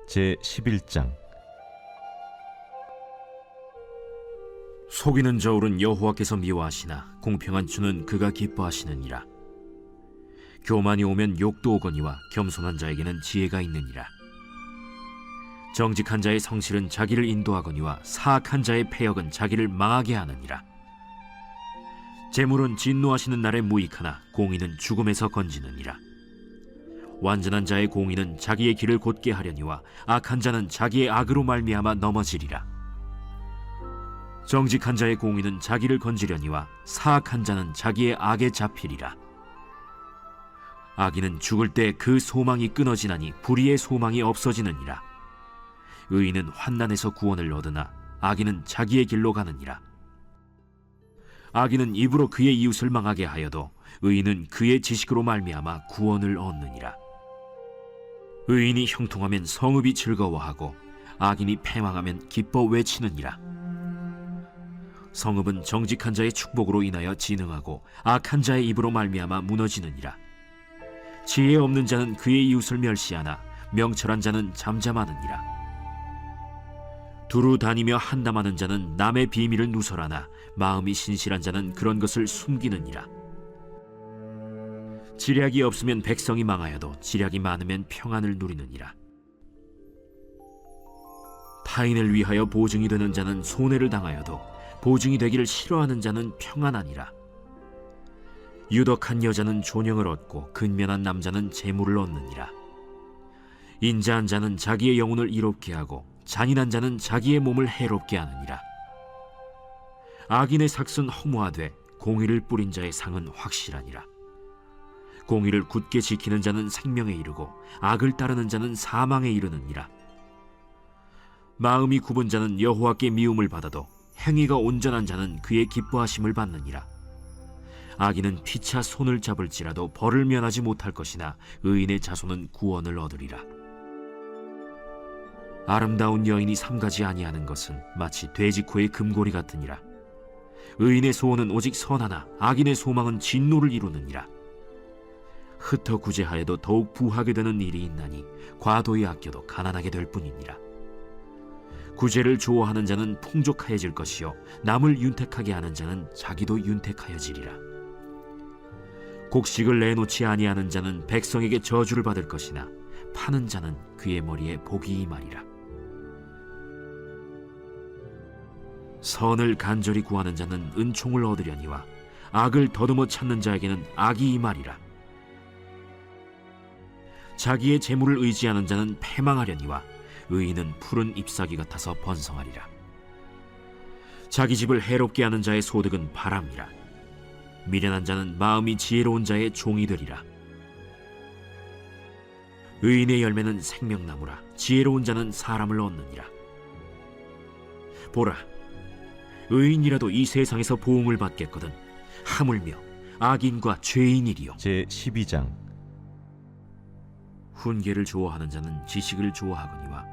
제11장. 속이는 저울은 여호와께서 미워하시나 공평한 주는 그가 기뻐하시느니라. 교만이 오면 욕도 오거니와 겸손한 자에게는 지혜가 있느니라. 정직한 자의 성실은 자기를 인도하거니와 사악한 자의 패역은 자기를 망하게 하느니라. 재물은 진노하시는 날에 무익하나 공의는 죽음에서 건지느니라. 완전한 자의 공의는 자기의 길을 곧게 하려니와 악한 자는 자기의 악으로 말미암아 넘어지리라. 정직한 자의 공의는 자기를 건지려니와 사악한 자는 자기의 악에 잡히리라. 악인은 죽을 때 그 소망이 끊어지나니 불의의 소망이 없어지느니라. 의인은 환난에서 구원을 얻으나 악인은 자기의 길로 가느니라. 악인은 입으로 그의 이웃을 망하게 하여도 의인은 그의 지식으로 말미암아 구원을 얻느니라. 의인이 형통하면 성읍이 즐거워하고 악인이 패망하면 기뻐 외치느니라. 성읍은 정직한 자의 축복으로 인하여 진흥하고 악한 자의 입으로 말미암아 무너지느니라. 지혜 없는 자는 그의 이웃을 멸시하나 명철한 자는 잠잠하느니라. 두루 다니며 한담하는 자는 남의 비밀을 누설하나 마음이 신실한 자는 그런 것을 숨기느니라. 지략이 없으면 백성이 망하여도 지략이 많으면 평안을 누리느니라. 타인을 위하여 보증이 되는 자는 손해를 당하여도 보증이 되기를 싫어하는 자는 평안하니라. 유덕한 여자는 존영을 얻고 근면한 남자는 재물을 얻느니라. 인자한 자는 자기의 영혼을 이롭게 하고 잔인한 자는 자기의 몸을 해롭게 하느니라. 악인의 삭은 허무하되 공의를 뿌린 자의 상은 확실하니라. 공의를 굳게 지키는 자는 생명에 이르고 악을 따르는 자는 사망에 이르느니라. 마음이 굽은 자는 여호와께 미움을 받아도 행위가 온전한 자는 그의 기뻐하심을 받느니라. 악인은 피차 손을 잡을지라도 벌을 면하지 못할 것이나 의인의 자손은 구원을 얻으리라. 아름다운 여인이 삼가지 아니하는 것은 마치 돼지코의 금고리 같으니라. 의인의 소원은 오직 선하나 악인의 소망은 진노를 이루느니라. 흩어 구제하여도 더욱 부하게 되는 일이 있나니 과도히 아껴도 가난하게 될 뿐이니라. 구제를 좋아하는 자는 풍족하여질 것이요 남을 윤택하게 하는 자는 자기도 윤택하여지리라. 곡식을 내놓지 아니하는 자는 백성에게 저주를 받을 것이나 파는 자는 그의 머리에 복이 임하리라. 선을 간절히 구하는 자는 은총을 얻으려니와 악을 더듬어 찾는 자에게는 악이 임하리라. 자기의 재물을 의지하는 자는 패망하려니와 의인은 푸른 잎사귀 같아서 번성하리라. 자기 집을 해롭게 하는 자의 소득은 바람이라. 미련한 자는 마음이 지혜로운 자의 종이 되리라. 의인의 열매는 생명나무라. 지혜로운 자는 사람을 얻느니라. 보라, 의인이라도 이 세상에서 보응을 받겠거든 하물며 악인과 죄인이리요. 제12장. 훈계를 좋아하는 자는 지식을 좋아하거니와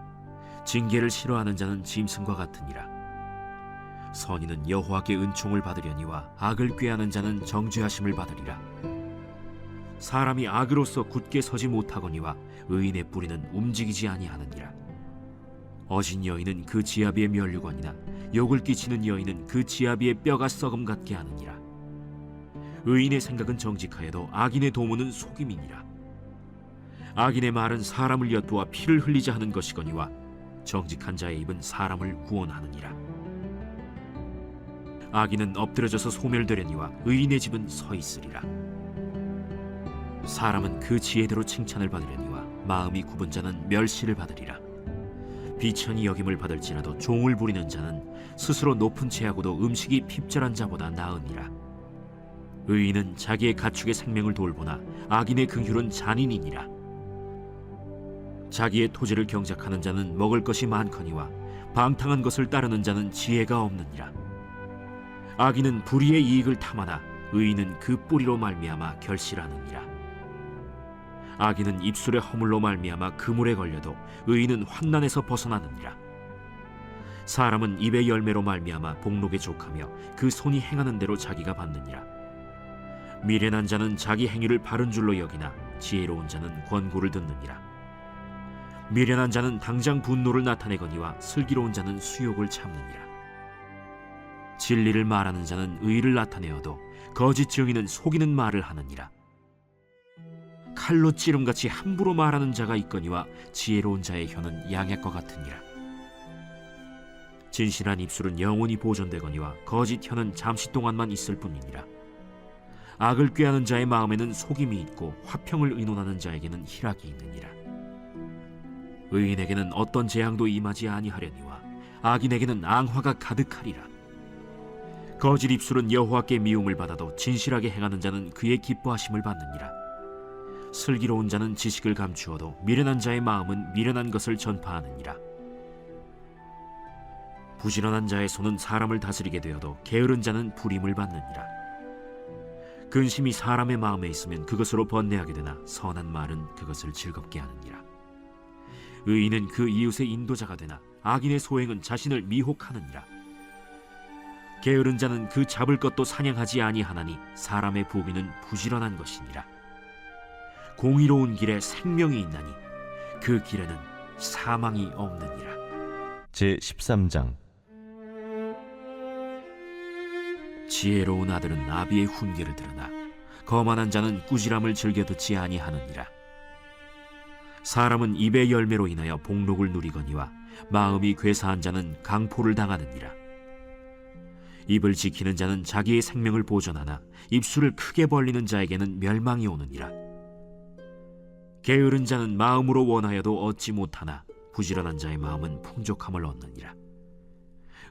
징계를 싫어하는 자는 짐승과 같으니라. 선인은 여호와께 은총을 받으려니와 악을 꾀하는 자는 정죄하심을 받으리라. 사람이 악으로서 굳게 서지 못하거니와 의인의 뿌리는 움직이지 아니하느니라. 어진 여인은 그 지아비의 면류관이나 욕을 끼치는 여인은 그 지아비의 뼈가 썩음 같게 하느니라. 의인의 생각은 정직하여도 악인의 도모는 속임이니라. 악인의 말은 사람을 엿보아 피를 흘리자 하는 것이거니와 정직한 자의 입은 사람을 구원하느니라. 악인은 엎드려져서 소멸되려니와 의인의 집은 서 있으리라. 사람은 그 지혜대로 칭찬을 받으려니와 마음이 굽은 자는 멸시를 받으리라. 비천히 여김을 받을지라도 종을 부리는 자는 스스로 높은 채하고도 음식이 핍절한 자보다 나으니라. 의인은 자기의 가축의 생명을 돌보나 악인의 긍휼은 잔인이니라. 자기의 토지를 경작하는 자는 먹을 것이 많거니와 방탕한 것을 따르는 자는 지혜가 없느니라. 악인은 불의의 이익을 탐하나 의인은 그 뿌리로 말미암아 결실하느니라. 악인은 입술의 허물로 말미암아 그물에 걸려도 의인은 환난에서 벗어나느니라. 사람은 입의 열매로 말미암아 복록에 족하며 그 손이 행하는 대로 자기가 받느니라. 미련한 자는 자기 행위를 바른 줄로 여기나 지혜로운 자는 권고를 듣느니라. 미련한 자는 당장 분노를 나타내거니와 슬기로운 자는 수욕을 참느니라. 진리를 말하는 자는 의를 나타내어도 거짓 증인은 속이는 말을 하느니라. 칼로 찌름같이 함부로 말하는 자가 있거니와 지혜로운 자의 혀는 양약과 같으니라. 진실한 입술은 영원히 보존되거니와 거짓 혀는 잠시 동안만 있을 뿐이니라. 악을 꾀하는 자의 마음에는 속임이 있고 화평을 의논하는 자에게는 희락이 있느니라. 의인에게는 어떤 재앙도 임하지 아니하려니와 악인에게는 앙화가 가득하리라. 거짓 입술은 여호와께 미움을 받아도 진실하게 행하는 자는 그의 기뻐하심을 받느니라. 슬기로운 자는 지식을 감추어도 미련한 자의 마음은 미련한 것을 전파하느니라. 부지런한 자의 손은 사람을 다스리게 되어도 게으른 자는 불임을 받느니라. 근심이 사람의 마음에 있으면 그것으로 번뇌하게 되나 선한 말은 그것을 즐겁게 하느니라. 의인은 그 이웃의 인도자가 되나 악인의 소행은 자신을 미혹하느니라. 게으른 자는 그 잡을 것도 사냥하지 아니하나니 사람의 부귀는 부지런한 것이니라. 공의로운 길에 생명이 있나니 그 길에는 사망이 없느니라. 제13장. 지혜로운 아들은 아비의 훈계를 들으나 거만한 자는 꾸지람을 즐겨 듣지 아니하느니라. 사람은 입의 열매로 인하여 복록을 누리거니와 마음이 괴사한 자는 강포를 당하느니라. 입을 지키는 자는 자기의 생명을 보존하나 입술을 크게 벌리는 자에게는 멸망이 오느니라. 게으른 자는 마음으로 원하여도 얻지 못하나 부지런한 자의 마음은 풍족함을 얻느니라.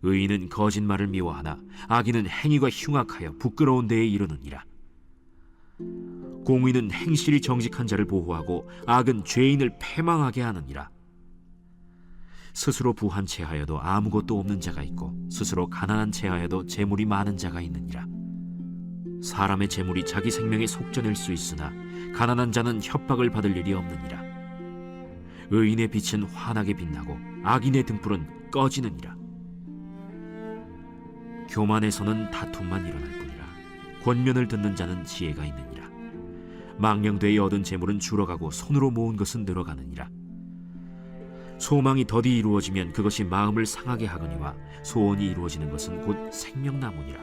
의인은 거짓말을 미워하나 악인은 행위가 흉악하여 부끄러운 데에 이르느니라. 공의는 행실이 정직한 자를 보호하고 악은 죄인을 패망하게 하느니라. 스스로 부한 채하여도 아무것도 없는 자가 있고 스스로 가난한 채하여도 재물이 많은 자가 있느니라. 사람의 재물이 자기 생명의 속전일 수 있으나 가난한 자는 협박을 받을 일이 없느니라. 의인의 빛은 환하게 빛나고 악인의 등불은 꺼지느니라. 교만에서는 다툼만 일어날 뿐이라. 권면을 듣는 자는 지혜가 있느니라. 망령되이 얻은 재물은 줄어가고 손으로 모은 것은 늘어가느니라. 소망이 더디 이루어지면 그것이 마음을 상하게 하거니와 소원이 이루어지는 것은 곧 생명나무니라.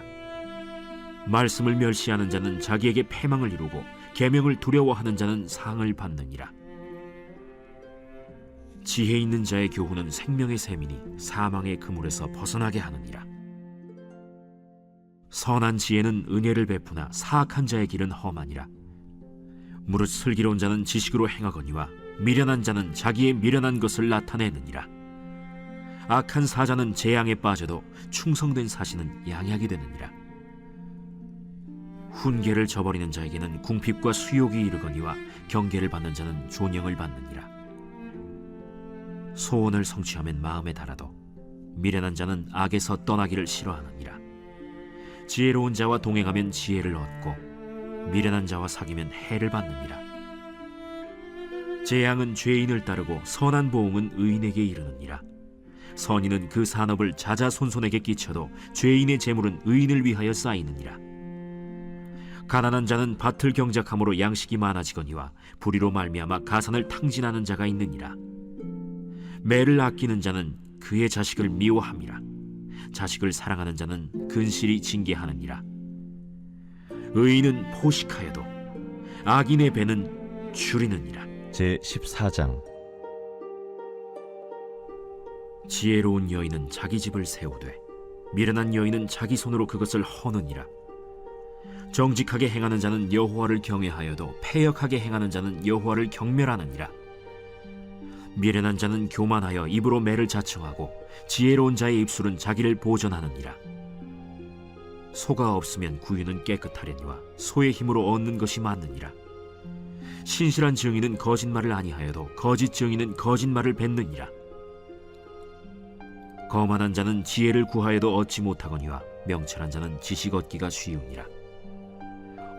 말씀을 멸시하는 자는 자기에게 패망을 이루고 계명을 두려워하는 자는 상을 받느니라. 지혜 있는 자의 교훈은 생명의 샘이니 사망의 그물에서 벗어나게 하느니라. 선한 지혜는 은혜를 베푸나 사악한 자의 길은 험하니라. 무릇 슬기로운 자는 지식으로 행하거니와 미련한 자는 자기의 미련한 것을 나타내느니라. 악한 사자는 재앙에 빠져도 충성된 사신은 양약이 되느니라. 훈계를 저버리는 자에게는 궁핍과 수욕이 이르거니와 경계를 받는 자는 존영을 받느니라. 소원을 성취하면 마음에 달아도 미련한 자는 악에서 떠나기를 싫어하느니라. 지혜로운 자와 동행하면 지혜를 얻고 미련한 자와 사귀면 해를 받느니라. 재앙은 죄인을 따르고 선한 보응은 의인에게 이르느니라. 선인은 그 산업을 자자손손에게 끼쳐도 죄인의 재물은 의인을 위하여 쌓이느니라. 가난한 자는 밭을 경작함으로 양식이 많아지거니와 불의로 말미암아 가산을 탕진하는 자가 있느니라. 매를 아끼는 자는 그의 자식을 미워함이라. 자식을 사랑하는 자는 근실이 징계하느니라. 의인은 포식하여도 악인의 배는 줄이느니라. 제14장. 지혜로운 여인은 자기 집을 세우되 미련한 여인은 자기 손으로 그것을 허느니라. 정직하게 행하는 자는 여호와를 경외하여도 패역하게 행하는 자는 여호와를 경멸하느니라. 미련한 자는 교만하여 입으로 매를 자청하고 지혜로운 자의 입술은 자기를 보전하느니라. 소가 없으면 구유는 깨끗하려니와 소의 힘으로 얻는 것이 많느니라. 신실한 증인은 거짓말을 아니하여도 거짓 증인은 거짓말을 뱉느니라. 거만한 자는 지혜를 구하여도 얻지 못하거니와 명철한 자는 지식 얻기가 쉬우니라.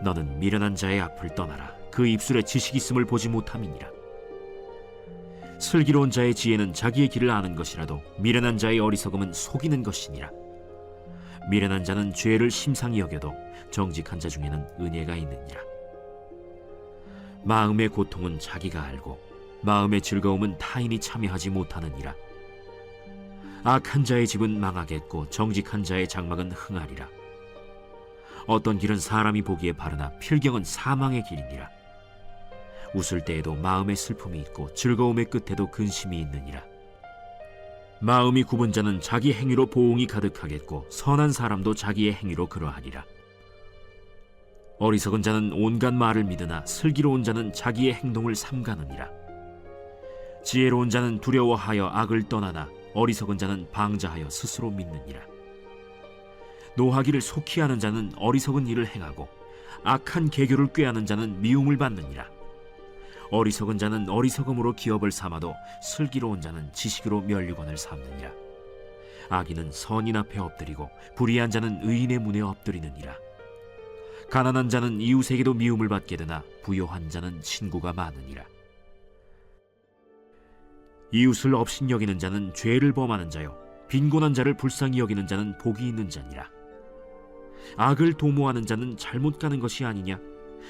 너는 미련한 자의 앞을 떠나라. 그 입술에 지식 있음을 보지 못함이니라. 슬기로운 자의 지혜는 자기의 길을 아는 것이라도 미련한 자의 어리석음은 속이는 것이니라. 미련한 자는 죄를 심상히 여겨도 정직한 자 중에는 은혜가 있느니라. 마음의 고통은 자기가 알고 마음의 즐거움은 타인이 참여하지 못하느니라. 악한 자의 집은 망하겠고 정직한 자의 장막은 흥하리라. 어떤 길은 사람이 보기에 바르나 필경은 사망의 길이니라. 웃을 때에도 마음의 슬픔이 있고 즐거움의 끝에도 근심이 있느니라. 마음이 굽은 자는 자기 행위로 보응이 가득하겠고 선한 사람도 자기의 행위로 그러하리라. 어리석은 자는 온갖 말을 믿으나 슬기로운 자는 자기의 행동을 삼가느니라. 지혜로운 자는 두려워하여 악을 떠나나 어리석은 자는 방자하여 스스로 믿느니라. 노하기를 속히 하는 자는 어리석은 일을 행하고 악한 계교를 꾀하는 자는 미움을 받느니라. 어리석은 자는 어리석음으로 기업을 삼아도 슬기로운 자는 지식으로 면류관을 삼느니라. 악인은 선인 앞에 엎드리고 불의한 자는 의인의 문에 엎드리느니라. 가난한 자는 이웃에게도 미움을 받게 되나 부요한 자는 친구가 많으니라. 이웃을 업신여기는 자는 죄를 범하는 자요 빈곤한 자를 불쌍히 여기는 자는 복이 있는 자니라. 악을 도모하는 자는 잘못 가는 것이 아니냐?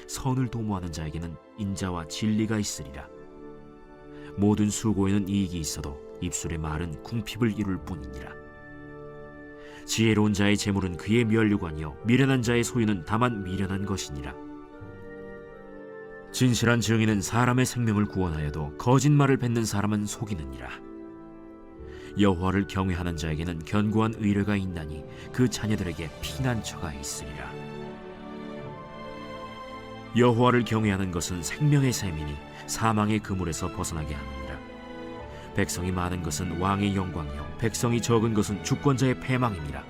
선을 도모하는 자에게는 인자와 진리가 있으리라. 모든 수고에는 이익이 있어도 입술의 말은 궁핍을 이룰 뿐이니라. 지혜로운 자의 재물은 그의 면류관이요 미련한 자의 소유는 다만 미련한 것이니라. 진실한 증인은 사람의 생명을 구원하여도 거짓말을 뱉는 사람은 속이느니라. 여호와를 경외하는 자에게는 견고한 의뢰가 있나니 그 자녀들에게 피난처가 있으리라. 여호와를 경외하는 것은 생명의 샘이니 사망의 그물에서 벗어나게 하느니라. 백성이 많은 것은 왕의 영광이요 백성이 적은 것은 주권자의 패망이니라.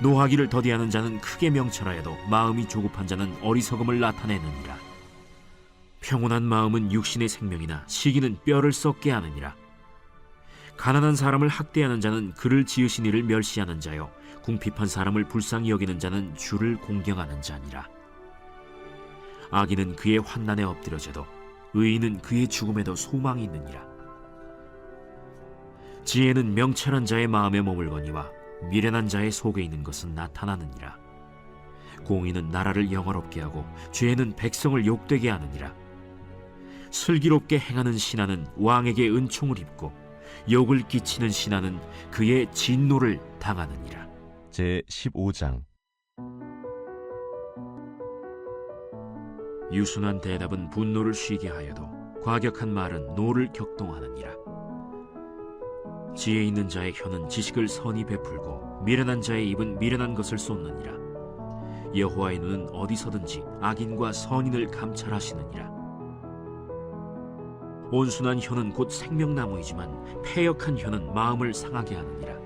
노하기를 더디하는 자는 크게 명철하여도 마음이 조급한 자는 어리석음을 나타내느니라. 평온한 마음은 육신의 생명이나 시기는 뼈를 썩게 하느니라. 가난한 사람을 학대하는 자는 그를 지으신 이를 멸시하는 자요 궁핍한 사람을 불쌍히 여기는 자는 주를 공경하는 자니라. 악인은 그의 환난에 엎드려져도 의인은 그의 죽음에도 소망이 있느니라. 지혜는 명철한 자의 마음에 머물거니와 미련한 자의 속에 있는 것은 나타나느니라. 공의는 나라를 영화롭게 하고 죄는 백성을 욕되게 하느니라. 슬기롭게 행하는 신하는 왕에게 은총을 입고 욕을 끼치는 신하는 그의 진노를 당하느니라. 제 15장. 유순한 대답은 분노를 쉬게 하여도 과격한 말은 노를 격동하느니라. 지혜 있는 자의 혀는 지식을 선히 베풀고 미련한 자의 입은 미련한 것을 쏟느니라. 여호와의 눈은 어디서든지 악인과 선인을 감찰하시느니라. 온순한 혀는 곧 생명나무이지만 패역한 혀는 마음을 상하게 하느니라.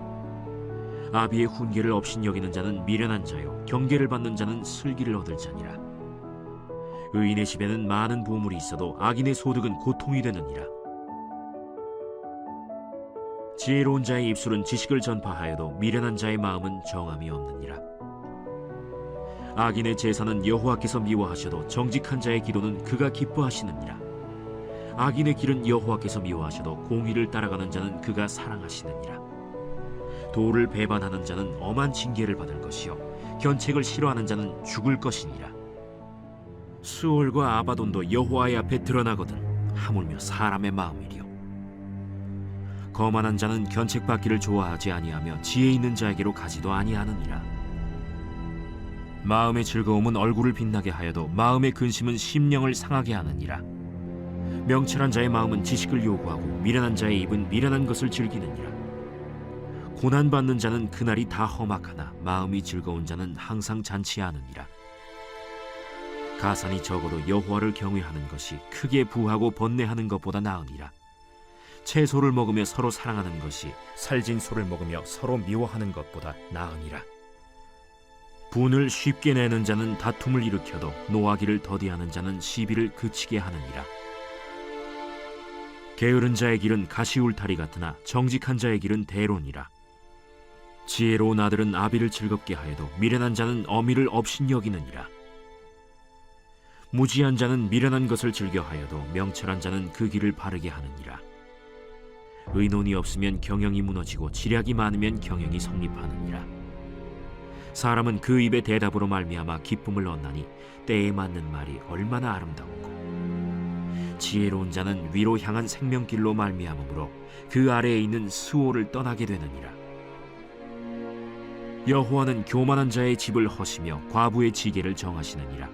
아비의 훈계를 업신여기는 자는 미련한 자요 경계를 받는 자는 슬기를 얻을 자니라. 의인의 집에는 많은 보물이 있어도 악인의 소득은 고통이 되느니라. 지혜로운 자의 입술은 지식을 전파하여도 미련한 자의 마음은 정함이 없느니라. 악인의 제사는 여호와께서 미워하셔도 정직한 자의 기도는 그가 기뻐하시느니라. 악인의 길은 여호와께서 미워하셔도 공의를 따라가는 자는 그가 사랑하시느니라. 도를 배반하는 자는 엄한 징계를 받을 것이요 견책을 싫어하는 자는 죽을 것이니라. 수올과 아바돈도 여호와의 앞에 드러나거든 하물며 사람의 마음이리요. 거만한 자는 견책받기를 좋아하지 아니하며 지혜 있는 자에게로 가지도 아니하느니라. 마음의 즐거움은 얼굴을 빛나게 하여도 마음의 근심은 심령을 상하게 하느니라. 명철한 자의 마음은 지식을 요구하고 미련한 자의 입은 미련한 것을 즐기느니라. 고난받는 자는 그날이 다 험악하나 마음이 즐거운 자는 항상 잔치하느니라. 가산이 적어도 여호와를 경외하는 것이 크게 부하고 번뇌하는 것보다 나으니라. 채소를 먹으며 서로 사랑하는 것이 살진 소를 먹으며 서로 미워하는 것보다 나으니라. 분을 쉽게 내는 자는 다툼을 일으켜도 노하기를 더디하는 자는 시비를 그치게 하느니라. 게으른 자의 길은 가시울타리 같으나 정직한 자의 길은 대론이라. 지혜로운 아들은 아비를 즐겁게 하여도 미련한 자는 어미를 업신여기느니라. 무지한 자는 미련한 것을 즐겨하여도 명철한 자는 그 길을 바르게 하느니라. 의논이 없으면 경영이 무너지고 지략이 많으면 경영이 성립하느니라. 사람은 그 입의 대답으로 말미암아 기쁨을 얻나니 때에 맞는 말이 얼마나 아름다웠고 지혜로운 자는 위로 향한 생명길로 말미암으므로 그 아래에 있는 수호를 떠나게 되느니라. 여호와는 교만한 자의 집을 허시며 과부의 지게를 정하시느니라.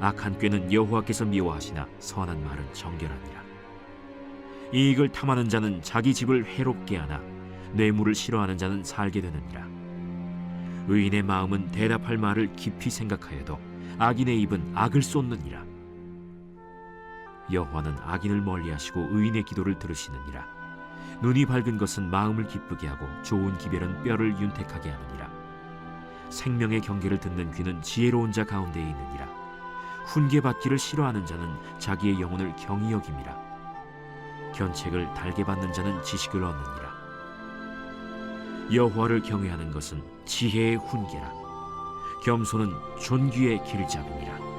악한 꾀는 여호와께서 미워하시나 선한 말은 정결하니라. 이익을 탐하는 자는 자기 집을 해롭게 하나 뇌물을 싫어하는 자는 살게 되느니라. 의인의 마음은 대답할 말을 깊이 생각하여도 악인의 입은 악을 쏟느니라. 여호와는 악인을 멀리하시고 의인의 기도를 들으시느니라. 눈이 밝은 것은 마음을 기쁘게 하고 좋은 기별은 뼈를 윤택하게 하느니라. 생명의 경계를 듣는 귀는 지혜로운 자 가운데에 있느니라. 훈계받기를 싫어하는 자는 자기의 영혼을 경히 여김이라. 견책을 달게 받는 자는 지식을 얻느니라. 여호와를 경외하는 것은 지혜의 훈계라. 겸손은 존귀의 길잡이니라.